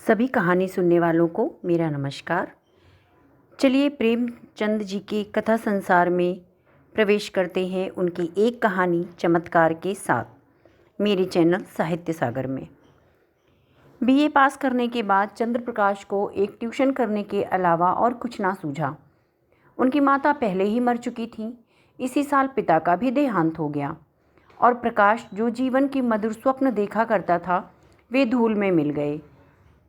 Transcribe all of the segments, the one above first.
सभी कहानी सुनने वालों को मेरा नमस्कार। चलिए प्रेमचंद जी के कथा संसार में प्रवेश करते हैं उनकी एक कहानी चमत्कार के साथ मेरे चैनल साहित्य सागर में। बीए पास करने के बाद चंद्र प्रकाश को एक ट्यूशन करने के अलावा और कुछ ना सूझा। उनकी माता पहले ही मर चुकी थी। इसी साल पिता का भी देहांत हो गया और प्रकाश जो जीवन की मधुर स्वप्न देखा करता था वे धूल में मिल गए।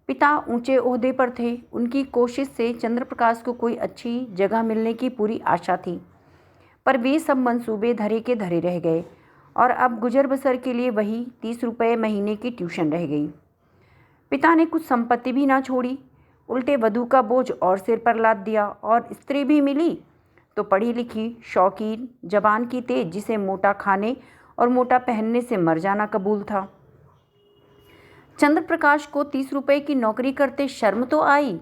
पिता ऊंचे ओहदे पर थे। उनकी कोशिश से चंद्रप्रकाश को कोई अच्छी जगह मिलने की पूरी आशा थी, पर वे सब मंसूबे धरे के धरे रह गए और अब गुजर बसर के लिए वही 30 रुपये महीने की ट्यूशन रह गई। पिता ने कुछ संपत्ति भी ना छोड़ी, उल्टे वधू का बोझ और सिर पर लाद दिया। और स्त्री भी मिली तो पढ़ी लिखी, शौकीन, जबान की तेज, जिसे मोटा खाने और मोटा पहनने से मर जाना कबूल था। चंद्र प्रकाश को 30 रुपये की नौकरी करते शर्म तो आई,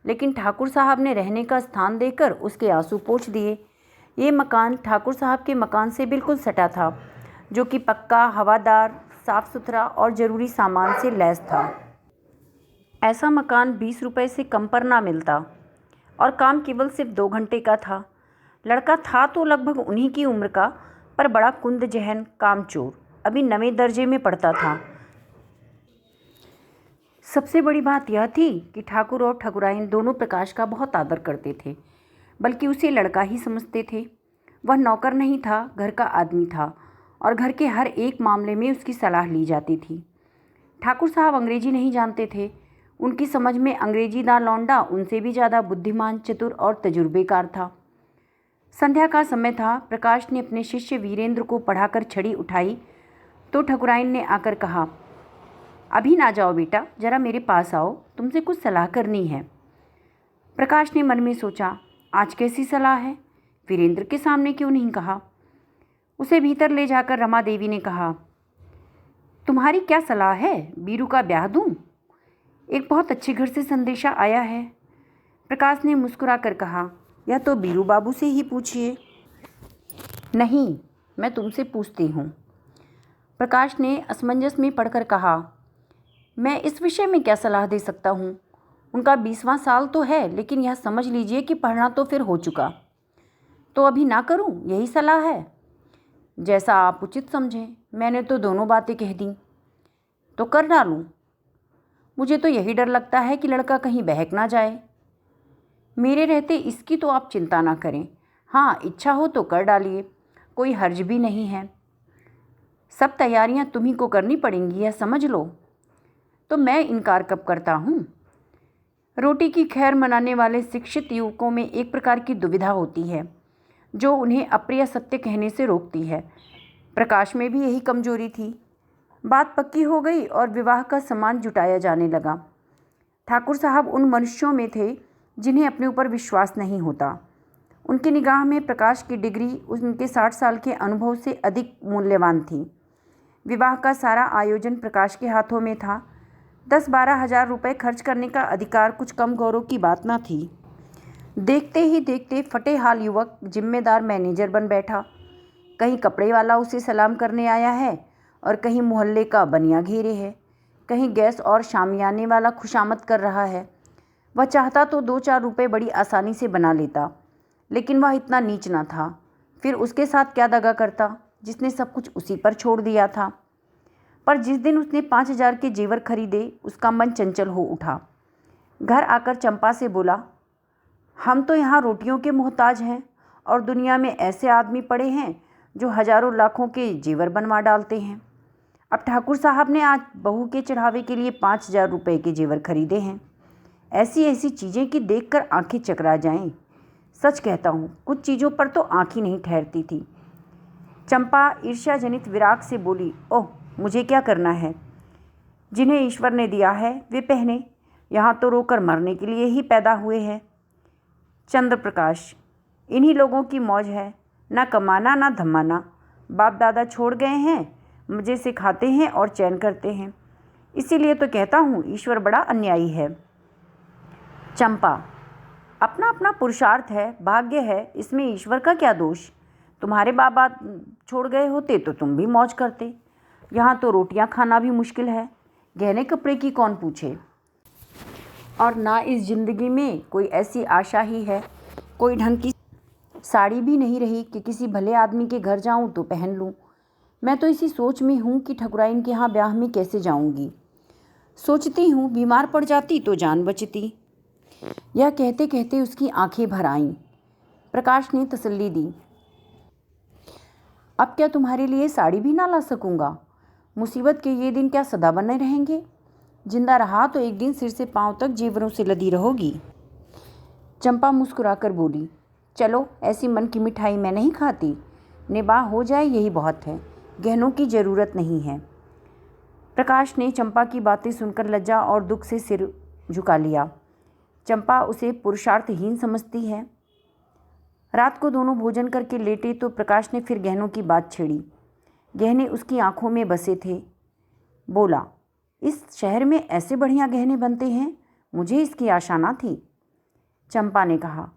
लेकिन ठाकुर साहब ने रहने का स्थान देकर उसके आंसू पोंछ दिए। ये मकान ठाकुर साहब के मकान से बिल्कुल सटा था, जो कि पक्का, हवादार, साफ सुथरा और ज़रूरी सामान से लैस था। ऐसा मकान 20 रुपये से कम पर ना मिलता और काम केवल सिर्फ 2 घंटे का था। लड़का था तो लगभग उन्हीं की उम्र का, पर बड़ा कुंद जहन, कामचोर, अभी 9वें दर्जे में पढ़ता था। सबसे बड़ी बात यह थी कि ठाकुर और ठकुराइन दोनों प्रकाश का बहुत आदर करते थे, बल्कि उसे लड़का ही समझते थे। वह नौकर नहीं था, घर का आदमी था और घर के हर एक मामले में उसकी सलाह ली जाती थी। ठाकुर साहब अंग्रेजी नहीं जानते थे। उनकी समझ में अंग्रेजी दां लौंडा उनसे भी ज़्यादा बुद्धिमान, चतुर और तजुर्बेकार था। संध्या का समय था। प्रकाश ने अपने शिष्य वीरेंद्र को पढ़ाकर छड़ी उठाई तो ठकुराइन ने आकर कहा, अभी ना जाओ बेटा, जरा मेरे पास आओ, तुमसे कुछ सलाह करनी है। प्रकाश ने मन में सोचा, आज कैसी सलाह है? वीरेंद्र के सामने क्यों नहीं कहा? उसे भीतर ले जाकर रमा देवी ने कहा, तुम्हारी क्या सलाह है? बीरू का ब्याह दूं? एक बहुत अच्छे घर से संदेशा आया है। प्रकाश ने मुस्कुरा कर कहा, यह तो बीरू बाबू से ही पूछिए। नहीं, मैं तुमसे पूछती हूँ। प्रकाश ने असमंजस में पढ़कर कहा, मैं इस विषय में क्या सलाह दे सकता हूँ? उनका 20वां साल तो है, लेकिन यह समझ लीजिए कि पढ़ना तो फिर हो चुका। तो अभी ना करूँ, यही सलाह है? जैसा आप उचित समझें। मैंने तो दोनों बातें कह दी, तो कर डालूँ? मुझे तो यही डर लगता है कि लड़का कहीं बहक ना जाए। मेरे रहते इसकी तो आप चिंता ना करें। हाँ, इच्छा हो तो कर डालिए, कोई हर्ज भी नहीं है। सब तैयारियां तुम्ही को करनी पड़ेंगी, यह समझ लो। तो मैं इनकार कब करता हूँ? रोटी की खैर मनाने वाले शिक्षित युवकों में एक प्रकार की दुविधा होती है, जो उन्हें अप्रिय सत्य कहने से रोकती है। प्रकाश में भी यही कमजोरी थी। बात पक्की हो गई और विवाह का सामान जुटाया जाने लगा। ठाकुर साहब उन मनुष्यों में थे जिन्हें अपने ऊपर विश्वास नहीं होता। उनकी निगाह में प्रकाश की डिग्री उनके 60 साल के अनुभव से अधिक मूल्यवान थी। विवाह का सारा आयोजन प्रकाश के हाथों में था। 10-12 हज़ार रुपये खर्च करने का अधिकार कुछ कम गौरव की बात न थी। देखते ही देखते फटे हाल युवक जिम्मेदार मैनेजर बन बैठा। कहीं कपड़े वाला उसे सलाम करने आया है और कहीं मोहल्ले का बनिया घेरे है, कहीं गैस और शामियाने वाला खुशामद कर रहा है। वह चाहता तो 2-4 रुपये बड़ी आसानी से बना लेता, लेकिन वह इतना नीच न था। फिर उसके साथ क्या दगा करता, जिसने सब कुछ उसी पर छोड़ दिया था। पर जिस दिन उसने 5,000 के जेवर खरीदे, उसका मन चंचल हो उठा। घर आकर चंपा से बोला, हम तो यहाँ रोटियों के मोहताज हैं और दुनिया में ऐसे आदमी पड़े हैं जो हजारों लाखों के जेवर बनवा डालते हैं। अब ठाकुर साहब ने आज बहू के चढ़ावे के लिए 5,000 रुपये के जेवर खरीदे हैं। ऐसी ऐसी चीज़ें कि देखकर आंखें चकरा जाएं। सच कहता हूँ, कुछ चीज़ों पर तो आँख ही नहीं ठहरती थी। चंपा ईर्ष्याजनित विराग से बोली, ओह, मुझे क्या करना है? जिन्हें ईश्वर ने दिया है वे पहने, यहाँ तो रोकर मरने के लिए ही पैदा हुए हैं। चंद्र प्रकाश, इन्हीं लोगों की मौज है, ना कमाना ना धमाना। बाप दादा छोड़ गए हैं, मज़े से खाते हैं और चैन करते हैं। इसीलिए तो कहता हूँ, ईश्वर बड़ा अन्यायी है। चंपा, अपना अपना पुरुषार्थ है, भाग्य है, इसमें ईश्वर का क्या दोष? तुम्हारे बाबा छोड़ गए होते तो तुम भी मौज करते। यहाँ तो रोटियां खाना भी मुश्किल है, गहने कपड़े की कौन पूछे। और ना इस ज़िंदगी में कोई ऐसी आशा ही है। कोई ढंग की साड़ी भी नहीं रही कि किसी भले आदमी के घर जाऊं तो पहन लूं। मैं तो इसी सोच में हूं कि ठकुराइन के यहाँ ब्याह में कैसे जाऊंगी। सोचती हूँ बीमार पड़ जाती तो जान बचती। यह कहते कहते उसकी आंखें भर आईं। प्रकाश ने तसल्ली दी। अब क्या तुम्हारे लिए साड़ी भी ना ला सकूंगा? मुसीबत के ये दिन क्या सदा बने रहेंगे? जिंदा रहा तो एक दिन सिर से पांव तक जेवरों से लदी रहोगी। चंपा मुस्कुराकर बोली, चलो, ऐसी मन की मिठाई मैं नहीं खाती। निबाह हो जाए यही बहुत है, गहनों की ज़रूरत नहीं है। प्रकाश ने चंपा की बातें सुनकर लज्जा और दुख से सिर झुका लिया। चंपा उसे पुरुषार्थहीन समझती है। रात को दोनों भोजन करके लेटे तो प्रकाश ने फिर गहनों की बात छेड़ी। गहने उसकी आंखों में बसे थे। बोला, इस शहर में ऐसे बढ़िया गहने बनते हैं, मुझे इसकी आशा ना थी। चंपा ने कहा,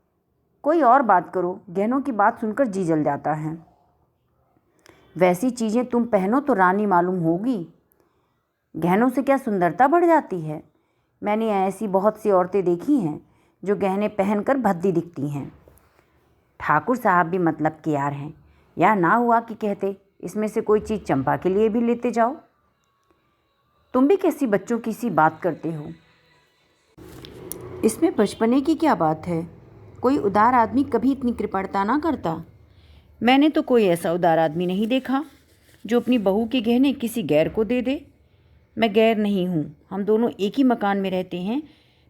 कोई और बात करो, गहनों की बात सुनकर जी जल जाता है। वैसी चीज़ें तुम पहनो तो रानी मालूम होगी। गहनों से क्या सुंदरता बढ़ जाती है? मैंने ऐसी बहुत सी औरतें देखी हैं जो गहने पहनकर भद्दी दिखती हैं। ठाकुर साहब भी मतलब के यार हैं। या ना हुआ कि कहते, इसमें से कोई चीज़ चंपा के लिए भी लेते जाओ। तुम भी कैसी बच्चों की सी बात करते हो। इसमें बचपने की क्या बात है? कोई उदार आदमी कभी इतनी कृपणता ना करता। मैंने तो कोई ऐसा उदार आदमी नहीं देखा जो अपनी बहू के गहने किसी गैर को दे दे। मैं गैर नहीं हूँ, हम दोनों एक ही मकान में रहते हैं।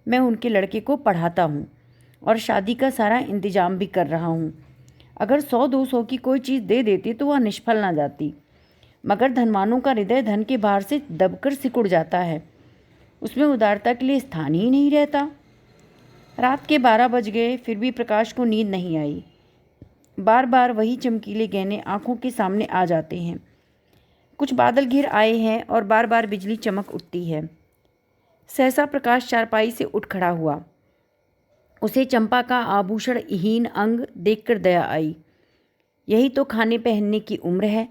मैं उनके लड़के को पढ़ाता हूँ और शादी का सारा इंतजाम भी कर रहा हूँ। अगर 100-200 की कोई चीज़ दे देती तो वह निष्फल ना जाती, मगर धनवानों का हृदय धन के भार से दबकर सिकुड़ जाता है। उसमें उदारता के लिए स्थान ही नहीं रहता। रात के 12 बज गए, फिर भी प्रकाश को नींद नहीं आई। बार बार वही चमकीले गहने आंखों के सामने आ जाते हैं। कुछ बादल घिर आए हैं और बार बार बिजली चमक उठती है। सहसा प्रकाश चारपाई से उठ खड़ा हुआ। उसे चंपा का आभूषणहीन अंग देखकर दया आई। यही तो खाने पहनने की उम्र है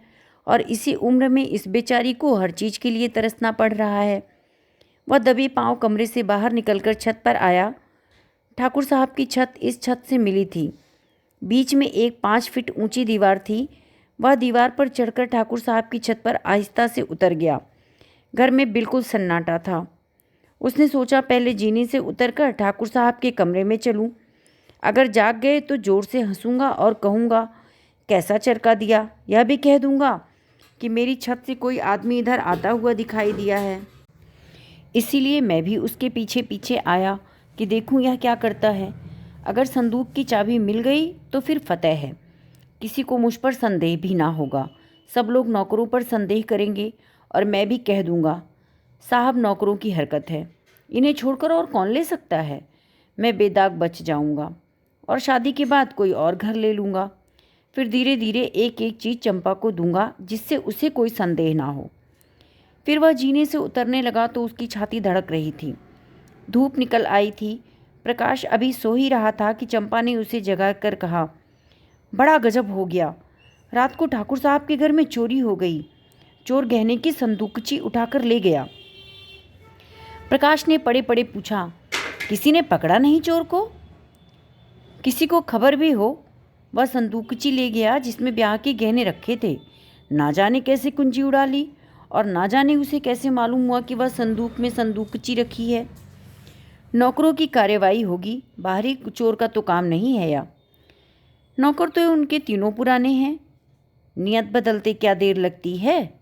और इसी उम्र में इस बेचारी को हर चीज़ के लिए तरसना पड़ रहा है। वह दबे पांव कमरे से बाहर निकलकर छत पर आया। ठाकुर साहब की छत इस छत से मिली थी। बीच में एक 5 फीट ऊंची दीवार थी। वह दीवार पर चढ़कर ठाकुर साहब की छत पर आहिस्ता से उतर गया। घर में बिल्कुल सन्नाटा था। उसने सोचा, पहले जीने से उतरकर ठाकुर साहब के कमरे में चलूं। अगर जाग गए तो जोर से हंसूंगा और कहूँगा, कैसा चरका दिया। यह भी कह दूंगा कि मेरी छत से कोई आदमी इधर आता हुआ दिखाई दिया है। इसीलिए मैं भी उसके पीछे पीछे आया कि देखूं यह क्या करता है। अगर संदूक की चाबी मिल गई तो फिर फतेह है। किसी को मुझ पर संदेह भी ना होगा। सब लोग नौकरों पर संदेह करेंगे और मैं भी कह दूंगा, साहब नौकरों की हरकत है, इन्हें छोड़कर और कौन ले सकता है। मैं बेदाग बच जाऊंगा और शादी के बाद कोई और घर ले लूँगा। फिर धीरे धीरे एक एक चीज़ चंपा को दूंगा जिससे उसे कोई संदेह ना हो। फिर वह जीने से उतरने लगा तो उसकी छाती धड़क रही थी। धूप निकल आई थी। प्रकाश अभी सो ही रहा था कि चंपा ने उसे जगा कर कहा, बड़ा गजब हो गया। रात को ठाकुर साहब के घर में चोरी हो गई। चोर गहने की संदूकची उठाकर ले गया। प्रकाश ने पड़े पड़े पूछा, किसी ने पकड़ा नहीं चोर को? किसी को खबर भी हो? वह संदूकची ले गया जिसमें ब्याह के गहने रखे थे। ना जाने कैसे कुंजी उड़ा ली और ना जाने उसे कैसे मालूम हुआ कि वह संदूक में संदूकची रखी है। नौकरों की कार्रवाई होगी, बाहरी चोर का तो काम नहीं है। या नौकर तो उनके तीनों पुराने हैं। नियत बदलते क्या देर लगती है।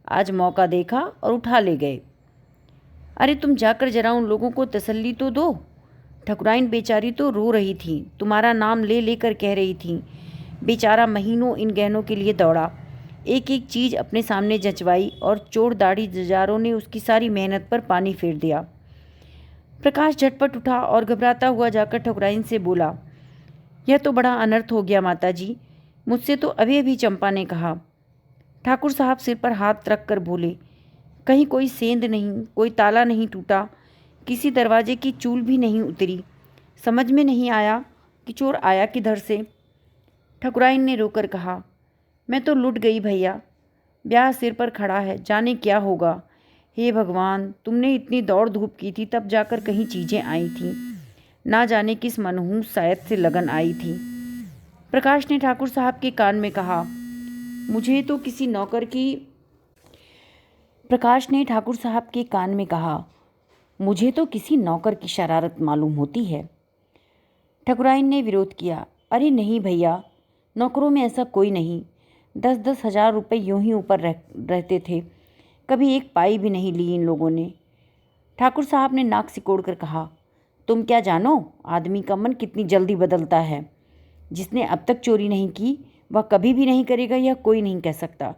आज मौका देखा और उठा ले गए। अरे तुम जाकर जरा उन लोगों को तसल्ली तो दो। ठकुराइन बेचारी तो रो रही थी, तुम्हारा नाम ले लेकर कह रही थी। बेचारा महीनों इन गहनों के लिए दौड़ा, एक एक चीज़ अपने सामने जंचवाई और चोर दाढ़ी जजारों ने उसकी सारी मेहनत पर पानी फेर दिया। प्रकाश झटपट उठा और घबराता हुआ जाकर ठकुराइन से बोला, यह तो बड़ा अनर्थ हो गया माता जी। मुझसे तो अभी अभी चंपा ने कहा। ठाकुर साहब सिर पर हाथ रख कर बोले, कहीं कोई सेंध नहीं, कोई ताला नहीं टूटा, किसी दरवाजे की चूल भी नहीं उतरी। समझ में नहीं आया कि चोर आया किधर से। ठकुराइन ने रोकर कहा, मैं तो लुट गई भैया। ब्याह सिर पर खड़ा है, जाने क्या होगा। हे भगवान, तुमने इतनी दौड़ धूप की थी, तब जाकर कहीं चीज़ें आई थीं। ना जाने किस मनहूस शायद से लगन आई थी। प्रकाश ने ठाकुर साहब के कान में कहा, मुझे तो किसी नौकर की प्रकाश ने ठाकुर साहब के कान में कहा, मुझे तो किसी नौकर की शरारत मालूम होती है। ठकुराइन ने विरोध किया, अरे नहीं भैया, नौकरों में ऐसा कोई नहीं। 10-10 हजार रुपये यूं ही ऊपर रहते थे, कभी एक पाई भी नहीं ली इन लोगों ने। ठाकुर साहब ने नाक सिकोड़ कर कहा, तुम क्या जानो आदमी का मन कितनी जल्दी बदलता है। जिसने अब तक चोरी नहीं की वह कभी भी नहीं करेगा, यह कोई नहीं कह सकता।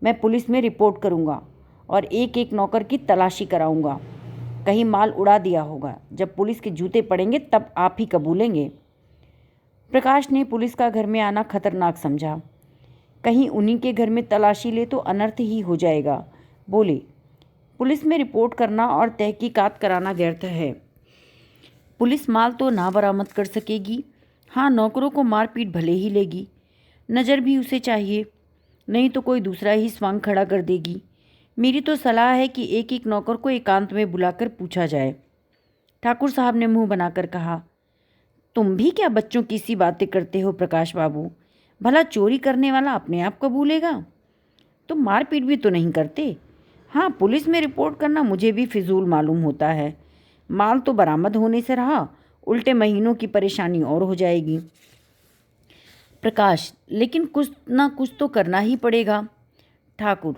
मैं पुलिस में रिपोर्ट करूँगा और एक एक नौकर की तलाशी कराऊँगा। कहीं माल उड़ा दिया होगा, जब पुलिस के जूते पड़ेंगे तब आप ही कबूलेंगे। प्रकाश ने पुलिस का घर में आना खतरनाक समझा। कहीं उन्हीं के घर में तलाशी ले तो अनर्थ ही हो जाएगा। बोले, पुलिस में रिपोर्ट करना और तहकीकात कराना व्यर्थ है। पुलिस माल तो ना बरामद कर सकेगी। हाँ, नौकरों को मारपीट भले ही लेगी, नज़र भी उसे चाहिए, नहीं तो कोई दूसरा ही स्वांग खड़ा कर देगी। मेरी तो सलाह है कि एक एक नौकर को एकांत में बुलाकर पूछा जाए। ठाकुर साहब ने मुंह बनाकर कहा, तुम भी क्या बच्चों की सी बातें करते हो प्रकाश बाबू। भला चोरी करने वाला अपने आप कबूलेगा? तुम मारपीट भी तो नहीं करते। हाँ, पुलिस में रिपोर्ट करना मुझे भी फिजूल मालूम होता है। माल तो बरामद होने से रहा, उल्टे महीनों की परेशानी और हो जाएगी। प्रकाश, लेकिन कुछ ना कुछ तो करना ही पड़ेगा। ठाकुर,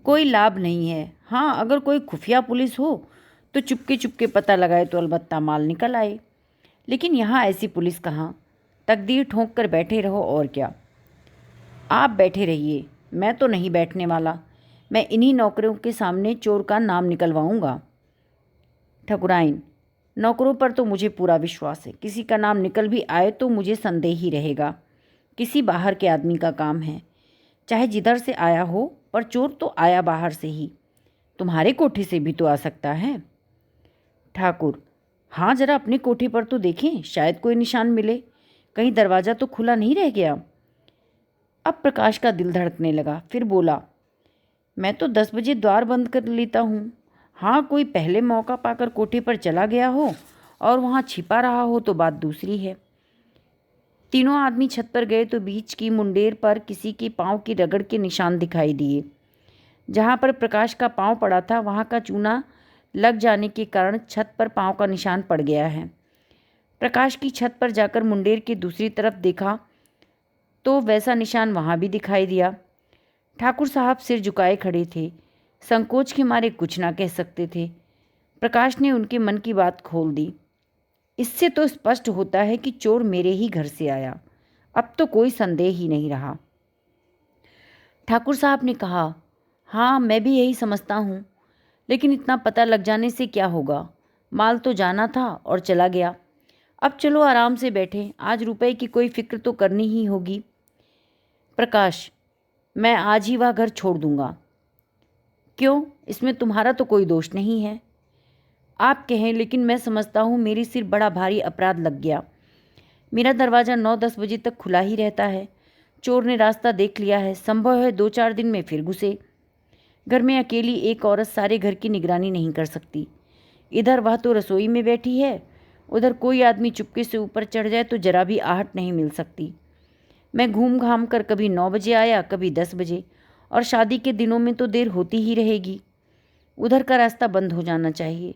कोई लाभ नहीं है। हाँ, अगर कोई खुफिया पुलिस हो तो चुपके चुपके पता लगाए तो अलबत्ता माल निकल आए, लेकिन यहाँ ऐसी पुलिस कहाँ। तकदीर ठोंक कर बैठे रहो और क्या। आप बैठे रहिए, मैं तो नहीं बैठने वाला। मैं इन्हीं नौकरों के सामने चोर का नाम निकलवाऊंगा। ठकुराइन, नौकरों पर तो मुझे पूरा विश्वास है। किसी का नाम निकल भी आए तो मुझे संदेह ही रहेगा। किसी बाहर के आदमी का काम है, चाहे जिधर से आया हो, पर चोर तो आया बाहर से ही। तुम्हारे कोठे से भी तो आ सकता है। ठाकुर, हाँ, जरा अपने कोठे पर तो देखें, शायद कोई निशान मिले। कहीं दरवाज़ा तो खुला नहीं रह गया। अब प्रकाश का दिल धड़कने लगा। फिर बोला, मैं तो 10 बजे द्वार बंद कर लेता हूँ। हाँ, कोई पहले मौका पाकर कोठे पर चला गया हो और वहाँ छिपा रहा हो तो बात दूसरी है। तीनों आदमी छत पर गए तो बीच की मुंडेर पर किसी के पाँव की रगड़ के निशान दिखाई दिए। जहाँ पर प्रकाश का पाँव पड़ा था वहाँ का चूना लग जाने के कारण छत पर पाँव का निशान पड़ गया है। प्रकाश की छत पर जाकर मुंडेर की दूसरी तरफ देखा तो वैसा निशान वहाँ भी दिखाई दिया। ठाकुर साहब सिर झुकाए खड़े थे, संकोच के मारे कुछ ना कह सकते थे। प्रकाश ने उनके मन की बात खोल दी। इससे तो स्पष्ट होता है कि चोर मेरे ही घर से आया। अब तो कोई संदेह ही नहीं रहा। ठाकुर साहब ने कहा, हाँ, मैं भी यही समझता हूँ, लेकिन इतना पता लग जाने से क्या होगा। माल तो जाना था और चला गया। अब चलो आराम से बैठें, आज रुपए की कोई फिक्र तो करनी ही होगी। प्रकाश, मैं आज ही वह घर छोड़ दूंगा। क्यों? इसमें तुम्हारा तो कोई दोष नहीं है। आप कहें, लेकिन मैं समझता हूँ मेरे सिर बड़ा भारी अपराध लग गया। मेरा दरवाज़ा 9-10 बजे तक खुला ही रहता है। चोर ने रास्ता देख लिया है, संभव है 2-4 दिन में फिर घुसे। घर में अकेली एक औरत सारे घर की निगरानी नहीं कर सकती। इधर वह तो रसोई में बैठी है, उधर कोई आदमी चुपके से ऊपर चढ़ जाए तो जरा भी आहट नहीं मिल सकती। मैं घूम घाम कर कभी 9 बजे आया, कभी 10 बजे, और शादी के दिनों में तो देर होती ही रहेगी। उधर का रास्ता बंद हो जाना चाहिए।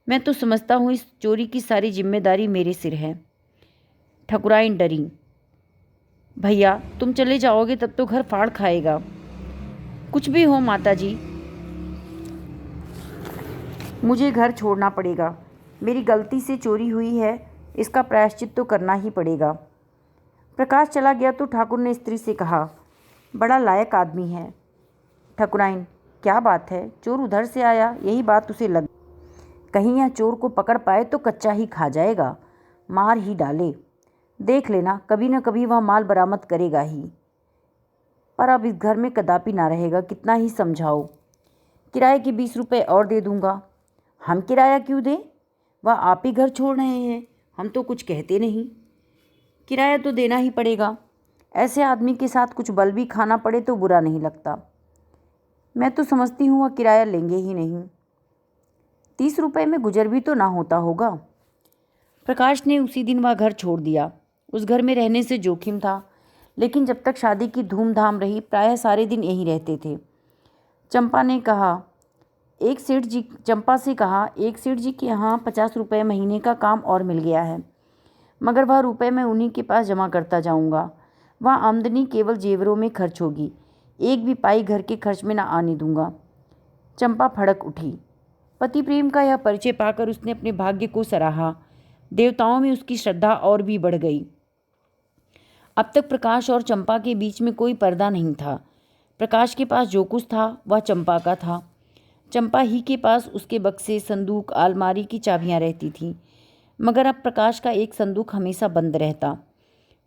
मैं तो समझता हूँ इस चोरी की सारी जिम्मेदारी मेरे सिर है। ठकुराइन डरी, भैया तुम चले जाओगे तब तो घर फाड़ खाएगा। कुछ भी हो माताजी, मुझे घर छोड़ना पड़ेगा। मेरी गलती से चोरी हुई है, इसका प्रायश्चित तो करना ही पड़ेगा। प्रकाश चला गया तो ठाकुर ने स्त्री से कहा, बड़ा लायक आदमी है। ठकुराइन, क्या बात है, चोर उधर से आया, यही बात उसे लग। कहीं यह चोर को पकड़ पाए तो कच्चा ही खा जाएगा, मार ही डाले। देख लेना, कभी न कभी वह माल बरामद करेगा ही। पर अब इस घर में कदापि ना रहेगा, कितना ही समझाओ। किराए के 20 रुपये और दे दूंगा। हम किराया क्यों दें? वह आप ही घर छोड़ रहे हैं, हम तो कुछ कहते नहीं। किराया तो देना ही पड़ेगा। ऐसे आदमी के साथ कुछ बल भी खाना पड़े तो बुरा नहीं लगता। मैं तो समझती हूँ वह किराया लेंगे ही नहीं। 30 रुपये में गुजर भी तो ना होता होगा। प्रकाश ने उसी दिन वह घर छोड़ दिया। उस घर में रहने से जोखिम था, लेकिन जब तक शादी की धूमधाम रही प्रायः सारे दिन यहीं रहते थे। चंपा से कहा, एक सेठ जी के यहाँ 50 रुपये महीने का काम और मिल गया है, मगर वह रुपये मैं उन्हीं के पास जमा करता जाऊँगा। वह आमदनी केवल जेवरों में खर्च होगी, एक भी पाई घर के खर्च में न आने दूंगा। चंपा भड़क उठी। पति प्रेम का यह परिचय पाकर उसने अपने भाग्य को सराहा। देवताओं में उसकी श्रद्धा और भी बढ़ गई। अब तक प्रकाश और चंपा के बीच में कोई पर्दा नहीं था। प्रकाश के पास जो कुछ था वह चंपा का था। चंपा ही के पास उसके बक्से, संदूक, अलमारी की चाबियां रहती थीं, मगर अब प्रकाश का एक संदूक हमेशा बंद रहता।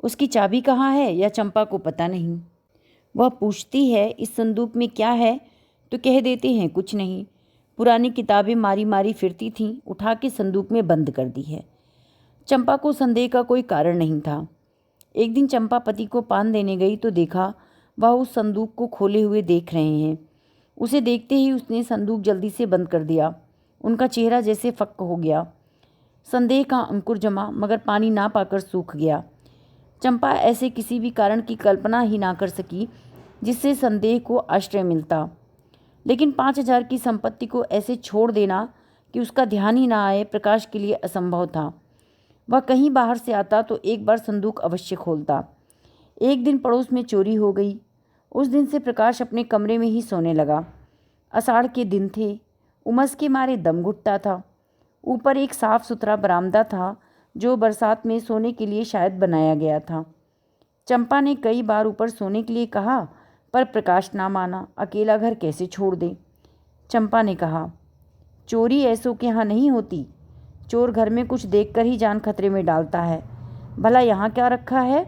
उसकी चाबी कहाँ है यह चंपा को पता नहीं। वह पूछती है, इस संदूक में क्या है, तो कह देते हैं कुछ नहीं। पुरानी किताबें मारी मारी फिरती थीं, उठा के संदूक में बंद कर दी है। चंपा को संदेह का कोई कारण नहीं था। एक दिन चंपा पति को पान देने गई तो देखा वह उस संदूक को खोले हुए देख रहे हैं। उसे देखते ही उसने संदूक जल्दी से बंद कर दिया। उनका चेहरा जैसे फक्क हो गया। संदेह का अंकुर जमा, मगर पानी ना पाकर सूख गया। चंपा ऐसे किसी भी कारण की कल्पना ही ना कर सकी जिससे संदेह को आश्रय मिलता। लेकिन 5,000 की संपत्ति को ऐसे छोड़ देना कि उसका ध्यान ही ना आए, प्रकाश के लिए असंभव था। वह कहीं बाहर से आता तो एक बार संदूक अवश्य खोलता। एक दिन पड़ोस में चोरी हो गई। उस दिन से प्रकाश अपने कमरे में ही सोने लगा। आषाढ़ के दिन थे, उमस के मारे दम घुटता था। ऊपर एक साफ सुथरा बरामदा था जो बरसात में सोने के लिए शायद बनाया गया था। चंपा ने कई बार ऊपर सोने के लिए कहा, पर प्रकाश ना माना। अकेला घर कैसे छोड़ दे। चंपा ने कहा, चोरी ऐसों के यहाँ नहीं होती। चोर घर में कुछ देखकर ही जान खतरे में डालता है। भला यहाँ क्या रखा है?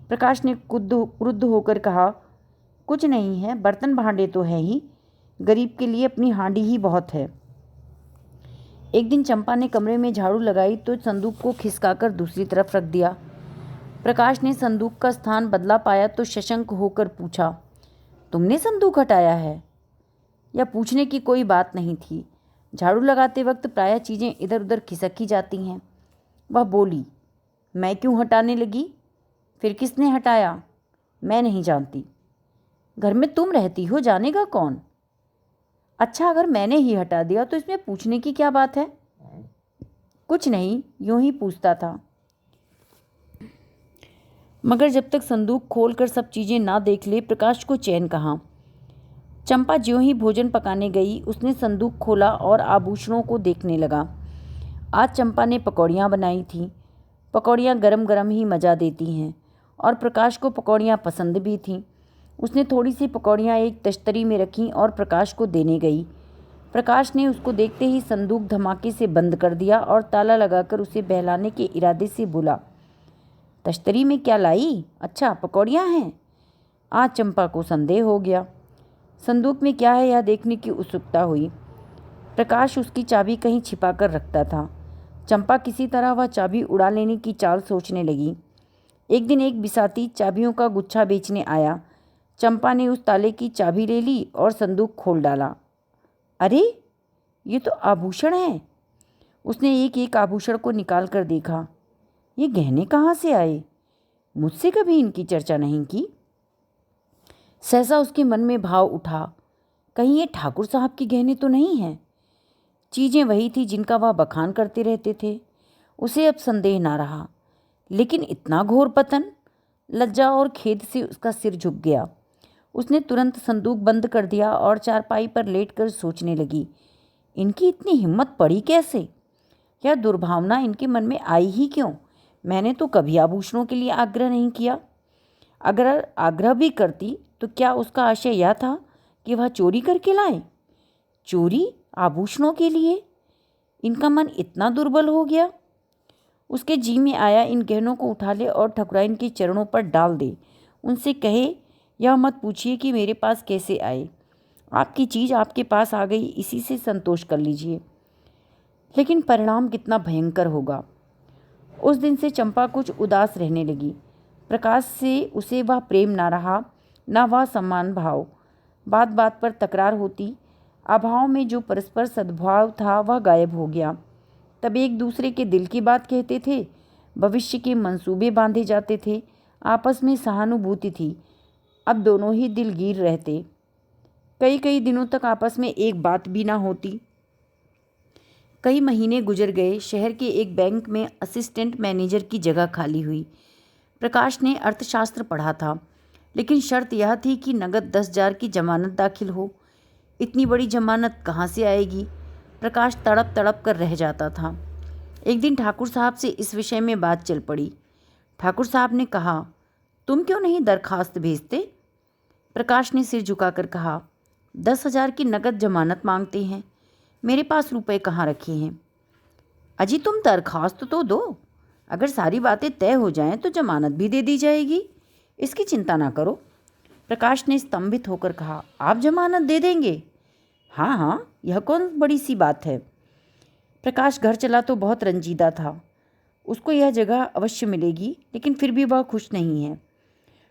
प्रकाश ने क्रुद्ध होकर कहा, कुछ नहीं है, बर्तन भांडे तो है ही, गरीब के लिए अपनी हांडी ही बहुत है। एक दिन चंपा ने कमरे में झाड़ू लगाई तो संदूक को खिसकाकर दूसरी तरफ रख दिया। प्रकाश ने संदूक का स्थान बदला पाया तो सशंक होकर पूछा, तुमने संदूक हटाया है? यह पूछने की कोई बात नहीं थी। झाड़ू लगाते वक्त प्रायः चीज़ें इधर उधर खिसक ही जाती हैं। वह बोली, मैं क्यों हटाने लगी? फिर किसने हटाया? मैं नहीं जानती। घर में तुम रहती हो, जानेगा कौन? अच्छा, अगर मैंने ही हटा दिया तो इसमें पूछने की क्या बात है? कुछ नहीं, यूं ही पूछता था। मगर जब तक संदूक खोलकर सब चीज़ें ना देख ले प्रकाश को चैन कहाँ। चंपा ज्यों ही भोजन पकाने गई उसने संदूक खोला और आभूषणों को देखने लगा। आज चंपा ने पकौड़ियाँ बनाई थीं। पकौड़ियाँ गरम गरम ही मज़ा देती हैं और प्रकाश को पकौड़ियाँ पसंद भी थीं। उसने थोड़ी सी पकौड़ियाँ एक तश्तरी में रखीं और प्रकाश को देने गई। प्रकाश ने उसको देखते ही संदूक धमाके से बंद कर दिया और ताला लगाकर उसे बहलाने के इरादे से बोला, तश्तरी में क्या लाई? अच्छा, पकौड़ियाँ हैं। आज चंपा को संदेह हो गया। संदूक में क्या है यह देखने की उत्सुकता हुई। प्रकाश उसकी चाबी कहीं छिपा कर रखता था। चंपा किसी तरह वह चाबी उड़ा लेने की चाल सोचने लगी। एक दिन एक बिसाती चाबियों का गुच्छा बेचने आया। चंपा ने उस ताले की चाबी ले ली और संदूक खोल डाला। अरे, ये तो आभूषण है। उसने एक एक आभूषण को निकाल कर देखा। ये गहने कहाँ से आए? मुझसे कभी इनकी चर्चा नहीं की। सहसा उसके मन में भाव उठा, कहीं ये ठाकुर साहब के गहने तो नहीं हैं? चीज़ें वही थी जिनका वह बखान करते रहते थे। उसे अब संदेह ना रहा। लेकिन इतना घोर पतन! लज्जा और खेद से उसका सिर झुक गया। उसने तुरंत संदूक बंद कर दिया और चारपाई पर लेटकर सोचने लगी, इनकी इतनी हिम्मत पड़ी कैसे? यह दुर्भावना इनके मन में आई ही क्यों? मैंने तो कभी आभूषणों के लिए आग्रह नहीं किया। अगर आग्रह भी करती तो क्या उसका आशय यह था कि वह चोरी करके लाए? चोरी आभूषणों के लिए? इनका मन इतना दुर्बल हो गया? उसके जी में आया, इन गहनों को उठा ले और ठकुराइन के चरणों पर डाल दे। उनसे कहे, यह मत पूछिए कि मेरे पास कैसे आए। आपकी चीज़ आपके पास आ गई, इसी से संतोष कर लीजिए। लेकिन परिणाम कितना भयंकर होगा। उस दिन से चंपा कुछ उदास रहने लगी। प्रकाश से उसे वह प्रेम ना रहा, ना वह सम्मान भाव। बात बात पर तकरार होती। अभाव में जो परस्पर सद्भाव था वह गायब हो गया। तब एक दूसरे के दिल की बात कहते थे, भविष्य के मंसूबे बांधे जाते थे, आपस में सहानुभूति थी। अब दोनों ही दिलगीर रहते। कई कई दिनों तक आपस में एक बात भी ना होती। कई महीने गुजर गए। शहर के एक बैंक में असिस्टेंट मैनेजर की जगह खाली हुई। प्रकाश ने अर्थशास्त्र पढ़ा था, लेकिन शर्त यह थी कि नगद 10,000 की जमानत दाखिल हो। इतनी बड़ी जमानत कहाँ से आएगी? प्रकाश तड़प तड़प कर रह जाता था। एक दिन ठाकुर साहब से इस विषय में बात चल पड़ी। ठाकुर साहब ने कहा, तुम क्यों नहीं दरखास्त भेजते? प्रकाश ने सिर झुकाकर कहा, 10,000 की नगद जमानत मांगते हैं, मेरे पास रुपए कहाँ रखे हैं? अजी तुम दरखास्त तो दो, अगर सारी बातें तय हो जाएं तो जमानत भी दे दी जाएगी, इसकी चिंता ना करो। प्रकाश ने स्तंभित होकर कहा, आप जमानत दे देंगे? हाँ हाँ, यह कौन बड़ी सी बात है। प्रकाश घर चला तो बहुत रंजीदा था। उसको यह जगह अवश्य मिलेगी, लेकिन फिर भी वह खुश नहीं है।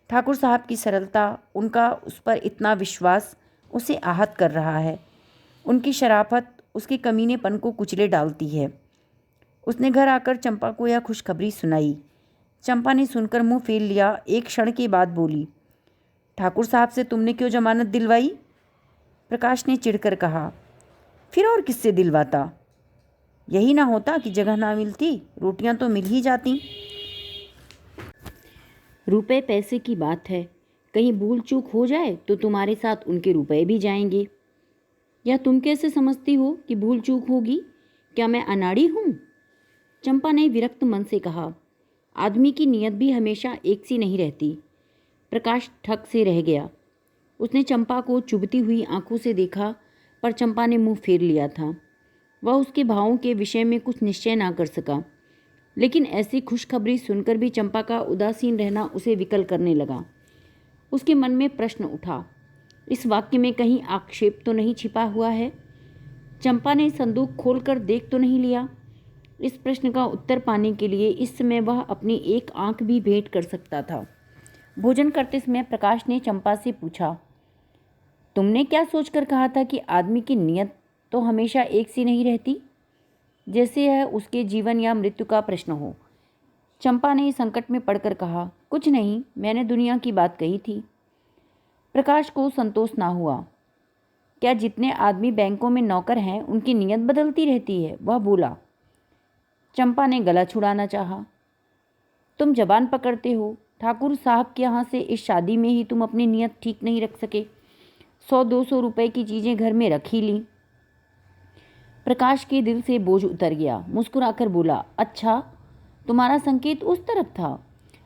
ठाकुर साहब की सरलता, उनका उस पर इतना विश्वास उसे आहत कर रहा है। उनकी शराफत उसके कमीनेपन को कुचले डालती है। उसने घर आकर चंपा को यह खुशखबरी सुनाई। चंपा ने सुनकर मुंह फेर लिया। एक क्षण के बाद बोली, ठाकुर साहब से तुमने क्यों जमानत दिलवाई? प्रकाश ने चिढ़कर कहा, फिर और किससे दिलवाता? यही ना होता कि जगह ना मिलती, रोटियां तो मिल ही जाती। रुपए पैसे की बात है, कहीं भूल चूक हो जाए तो तुम्हारे साथ उनके रुपए भी जाएंगे। या तुम कैसे समझती हो कि भूल चूक होगी? क्या मैं अनाड़ी हूँ? चंपा ने विरक्त मन से कहा, आदमी की नीयत भी हमेशा एक सी नहीं रहती। प्रकाश ठक से रह गया। उसने चंपा को चुभती हुई आंखों से देखा, पर चंपा ने मुंह फेर लिया था। वह उसके भावों के विषय में कुछ निश्चय ना कर सका। लेकिन ऐसी खुशखबरी सुनकर भी चंपा का उदासीन रहना उसे विकल करने लगा। उसके मन में प्रश्न उठा, इस वाक्य में कहीं आक्षेप तो नहीं छिपा हुआ है? चंपा ने संदूक खोलकर देख तो नहीं लिया? इस प्रश्न का उत्तर पाने के लिए इस समय वह अपनी एक आंख भी भेंट कर सकता था। भोजन करते समय प्रकाश ने चंपा से पूछा, तुमने क्या सोचकर कहा था कि आदमी की नीयत तो हमेशा एक सी नहीं रहती, जैसे यह उसके जीवन या मृत्यु का प्रश्न हो? चंपा ने संकट में पड़कर कहा, कुछ नहीं, मैंने दुनिया की बात कही थी। प्रकाश को संतोष ना हुआ। क्या जितने आदमी बैंकों में नौकर हैं उनकी नीयत बदलती रहती है? वह बोला। चंपा ने गला छुड़ाना चाहा। तुम जबान पकड़ते हो। ठाकुर साहब के यहाँ से इस शादी में ही तुम अपनी नीयत ठीक नहीं रख सके। 100-200 रुपए की चीज़ें घर में रख ही ली। प्रकाश के दिल से बोझ उतर गया। मुस्कुराकर बोला, अच्छा, तुम्हारा संकेत उस तरफ था,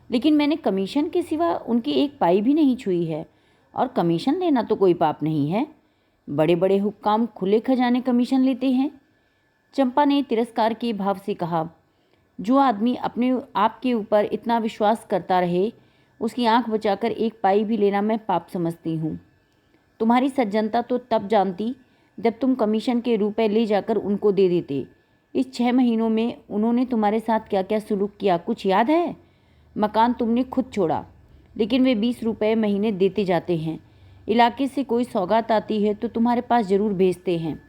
लेकिन मैंने कमीशन के सिवा उनकी एक पाई भी नहीं छुई है, और कमीशन लेना तो कोई पाप नहीं है। बड़े बड़े हुक्काम खुले खजाने कमीशन लेते हैं। चंपा ने तिरस्कार के भाव से कहा, जो आदमी अपने आप के ऊपर इतना विश्वास करता रहे, उसकी आंख बचाकर एक पाई भी लेना मैं पाप समझती हूँ। तुम्हारी सज्जनता तो तब जानती जब तुम कमीशन के रुपए ले जाकर उनको दे देते। इस 6 महीनों में उन्होंने तुम्हारे साथ क्या क्या सुलूक किया, कुछ याद है? मकान तुमने खुद छोड़ा, लेकिन वे 20 रुपये महीने देते जाते हैं। इलाके से कोई सौगात आती है तो तुम्हारे पास ज़रूर भेजते हैं।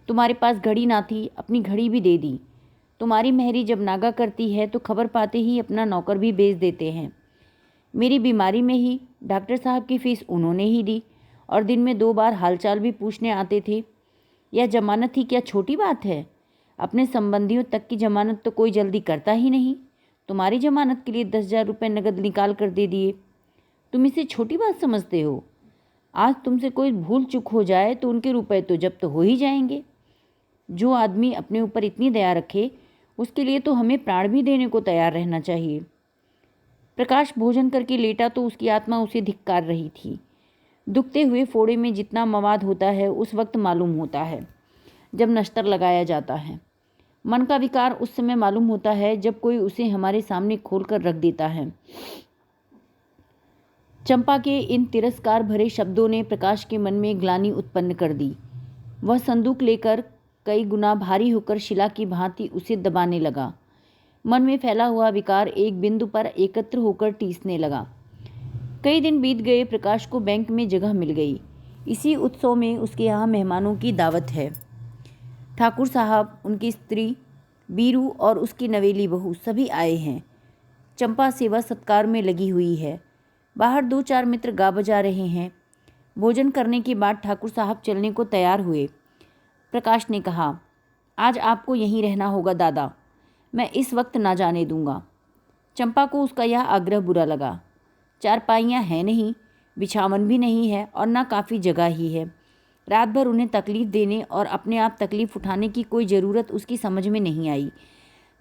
तुम्हारे पास घड़ी ना थी, अपनी घड़ी भी दे दी। तुम्हारी मेहरी जब नागा करती है तो खबर पाते ही अपना नौकर भी भेज देते हैं। मेरी बीमारी में ही डॉक्टर साहब की फ़ीस उन्होंने ही दी, और दिन में 2 बार हालचाल भी पूछने आते थे। यह जमानत ही क्या छोटी बात है? अपने संबंधियों तक की जमानत तो कोई जल्दी करता ही नहीं। तुम्हारी जमानत के लिए 10,000 रुपये नकद निकाल कर दे दिए। तुम इसे छोटी बात समझते हो? आज तुमसे कोई भूल चूक हो जाए तो उनके रुपए तो जब्त हो ही जाएंगे। जो आदमी अपने ऊपर इतनी दया रखे, उसके लिए तो हमें प्राण भी देने को तैयार रहना चाहिए। प्रकाश भोजन करके लेटा तो उसकी आत्मा उसे धिक्कार रही थी। दुखते हुए फोड़े में जितना मवाद होता है उस वक्त मालूम होता है जब नश्तर लगाया जाता है। मन का विकार उस समय मालूम होता है जब कोई उसे हमारे सामने खोलकर रख देता है। चंपा के इन तिरस्कार भरे शब्दों ने प्रकाश के मन में ग्लानि उत्पन्न कर दी। वह संदूक लेकर कई गुना भारी होकर शिला की भांति उसे दबाने लगा। मन में फैला हुआ विकार एक बिंदु पर एकत्र होकर टीसने लगा। कई दिन बीत गए। प्रकाश को बैंक में जगह मिल गई। इसी उत्सव में उसके यहाँ मेहमानों की दावत है। ठाकुर साहब, उनकी स्त्री बीरू और उसकी नवेली बहू सभी आए हैं। चंपा सेवा सत्कार में लगी हुई है। बाहर 2-4 मित्र गा बजा रहे हैं। भोजन करने के बाद ठाकुर साहब चलने को तैयार हुए। प्रकाश ने कहा, आज आपको यहीं रहना होगा दादा, मैं इस वक्त ना जाने दूंगा। चंपा को उसका यह आग्रह बुरा लगा। चारपाइयाँ हैं नहीं, बिछावन भी नहीं है और ना काफ़ी जगह ही है। रात भर उन्हें तकलीफ़ देने और अपने आप तकलीफ़ उठाने की कोई ज़रूरत उसकी समझ में नहीं आई।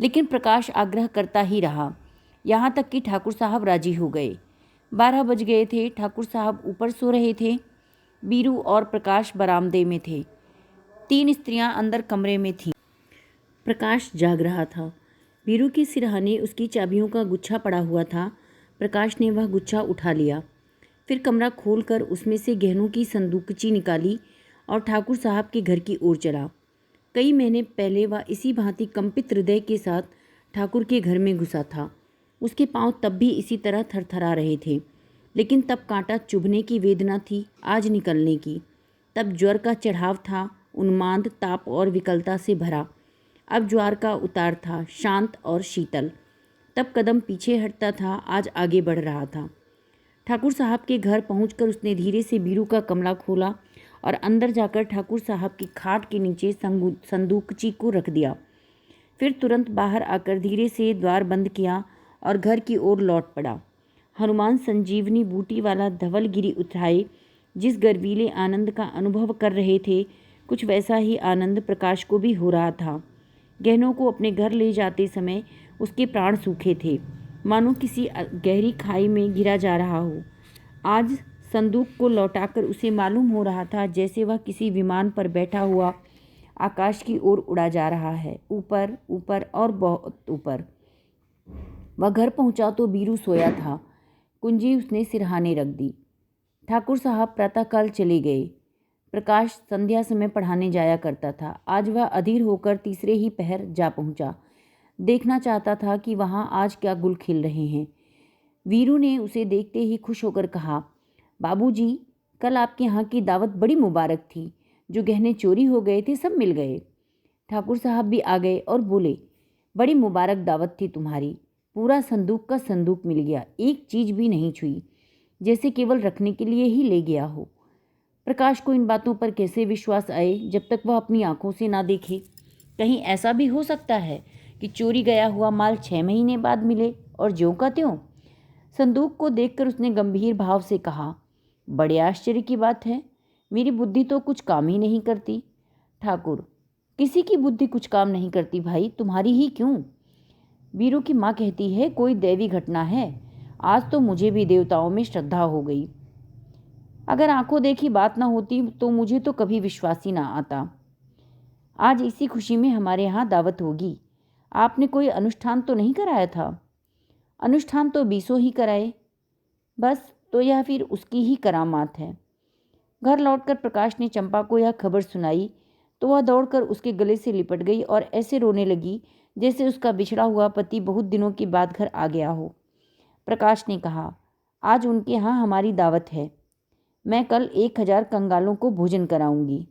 लेकिन प्रकाश आग्रह करता ही रहा, यहाँ तक कि ठाकुर साहब राजी हो गए। 12 बज गए थे। ठाकुर साहब ऊपर सो रहे थे। बीरू और प्रकाश बरामदे में थे। 3 स्त्रियां अंदर कमरे में थीं। प्रकाश जाग रहा था। बीरू के सिरहाने उसकी चाबियों का गुच्छा पड़ा हुआ था। प्रकाश ने वह गुच्छा उठा लिया, फिर कमरा खोलकर उसमें से गहनों की संदूकची निकाली और ठाकुर साहब के घर की ओर चला। कई महीने पहले वह इसी भांति कंपित हृदय के साथ ठाकुर के घर में घुसा था। उसके पांव तब भी इसी तरह थरथरा रहे थे, लेकिन तब कांटा चुभने की वेदना थी, आज निकलने की। तब ज्वर का चढ़ाव था, उन्माद, ताप और विकलता से भरा। अब ज्वार का उतार था, शांत और शीतल। तब कदम पीछे हटता था, आज आगे बढ़ रहा था। ठाकुर साहब के घर पहुंचकर उसने धीरे से बीरू का कमरा खोला और अंदर जाकर ठाकुर साहब की खाट के नीचे संदूकची को रख दिया। फिर तुरंत बाहर आकर धीरे से द्वार बंद किया और घर की ओर लौट पड़ा। हनुमान संजीवनी बूटी वाला धवलगिरी उठाए जिस गर्वीले आनंद का अनुभव कर रहे थे, कुछ वैसा ही आनंद प्रकाश को भी हो रहा था। गहनों को अपने घर ले जाते समय उसके प्राण सूखे थे, मानो किसी गहरी खाई में गिरा जा रहा हो। आज संदूक को लौटाकर उसे मालूम हो रहा था जैसे वह किसी विमान पर बैठा हुआ आकाश की ओर उड़ा जा रहा है, ऊपर ऊपर और बहुत ऊपर। वह घर पहुंचा तो बीरू सोया था। कुंजी उसने सिरहाने रख दी। ठाकुर साहब प्रातःकाल चले गए। प्रकाश संध्या समय पढ़ाने जाया करता था। आज वह अधीर होकर तीसरे ही पहर जा पहुंचा। देखना चाहता था कि वहां आज क्या गुल खिल रहे हैं। वीरू ने उसे देखते ही खुश होकर कहा, बाबूजी, कल आपके यहाँ की दावत बड़ी मुबारक थी। जो गहने चोरी हो गए थे सब मिल गए। ठाकुर साहब भी आ गए और बोले, बड़ी मुबारक दावत थी तुम्हारी। पूरा संदूक का संदूक मिल गया, एक चीज़ भी नहीं छुई, जैसे केवल रखने के लिए ही ले गया हो। प्रकाश को इन बातों पर कैसे विश्वास आए जब तक वह अपनी आंखों से ना देखे। कहीं ऐसा भी हो सकता है कि चोरी गया हुआ माल 6 महीने बाद मिले और ज्यों का त्यों। संदूक को देखकर उसने गंभीर भाव से कहा, बड़े आश्चर्य की बात है, मेरी बुद्धि तो कुछ काम ही नहीं करती। ठाकुर, किसी की बुद्धि कुछ काम नहीं करती भाई, तुम्हारी ही क्यों। वीरू की माँ कहती है कोई दैवी घटना है। आज तो मुझे भी देवताओं में श्रद्धा हो गई। अगर आंखों देखी बात ना होती तो मुझे तो कभी विश्वास ही ना आता। आज इसी खुशी में हमारे यहाँ दावत होगी। आपने कोई अनुष्ठान तो नहीं कराया था। अनुष्ठान तो 20 ही कराए, बस तो यह फिर उसकी ही करामात है। घर लौटकर प्रकाश ने चंपा को यह खबर सुनाई तो वह दौड़कर उसके गले से लिपट गई और ऐसे रोने लगी जैसे उसका बिछड़ा हुआ पति बहुत दिनों के बाद घर आ गया हो। प्रकाश ने कहा, आज उनके यहाँ हमारी दावत है। मैं कल 1000 कंगालों को भोजन कराऊंगी।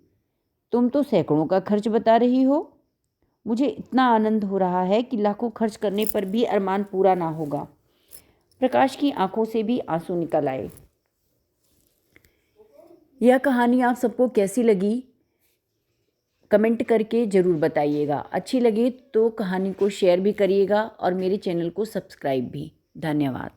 तुम तो सैकड़ों का खर्च बता रही हो। मुझे इतना आनंद हो रहा है कि लाखों खर्च करने पर भी अरमान पूरा ना होगा। प्रकाश की आंखों से भी आंसू निकल आए। यह कहानी आप सबको कैसी लगी कमेंट करके ज़रूर बताइएगा। अच्छी लगे तो कहानी को शेयर भी करिएगा और मेरे चैनल को सब्सक्राइब भी। धन्यवाद।